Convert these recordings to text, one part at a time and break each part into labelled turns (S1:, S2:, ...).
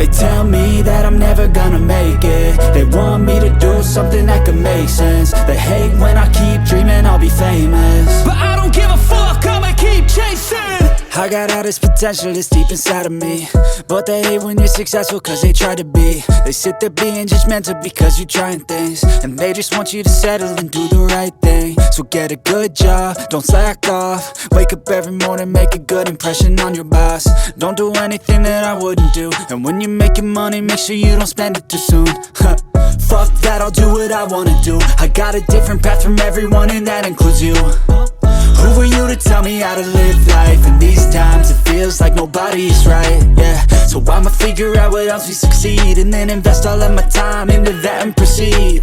S1: They tell me that I'm never gonna make it. They want me to do something that could make sense. They hate when I keep dreaming I'll be famous, but I don't give a fuck, I'ma keep chasing. I got all this potential that's deep inside of me, but they hate when you're successful cause they try to be. They sit there being judgmental because you're trying things, and they just want you to settle and do the right thing. So get a good job, don't slack off. Wake up every morning, make a good impression on your boss. Don't do anything that I wouldn't do, and when you're making money, make sure you don't spend it too soon. Fuck that, I'll do what I wanna do. I got a different path from everyone, and that includes you. Who are you to tell me how to live life? In these times it feels like nobody's right, yeah. So I'ma figure out what else we succeed, and then invest all of my time into that and proceed.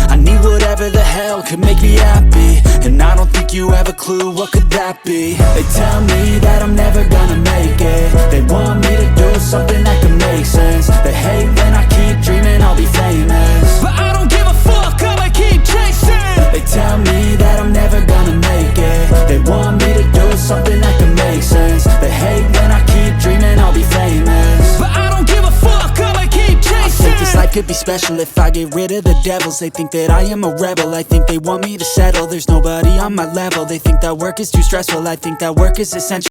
S1: I need whatever the hell could make me happy, and I don't think you have a clue what could that be. They tell me that I'm never gonna make it. They want me to do something that could make sense. They hate when I keep dreaming I'll be famous, but I don't give a fuck, I'ma keep chasing. They tell me that I'm never gonna make it. They want me to do something that can make sense. They hate when I keep dreaming I'll be famous, but I don't give a fuck, I'ma keep chasing. I think this life could be special if I get rid of the devils. They think that I am a rebel, I think they want me to settle. There's nobody on my level. They think that work is too stressful, I think that work is essential.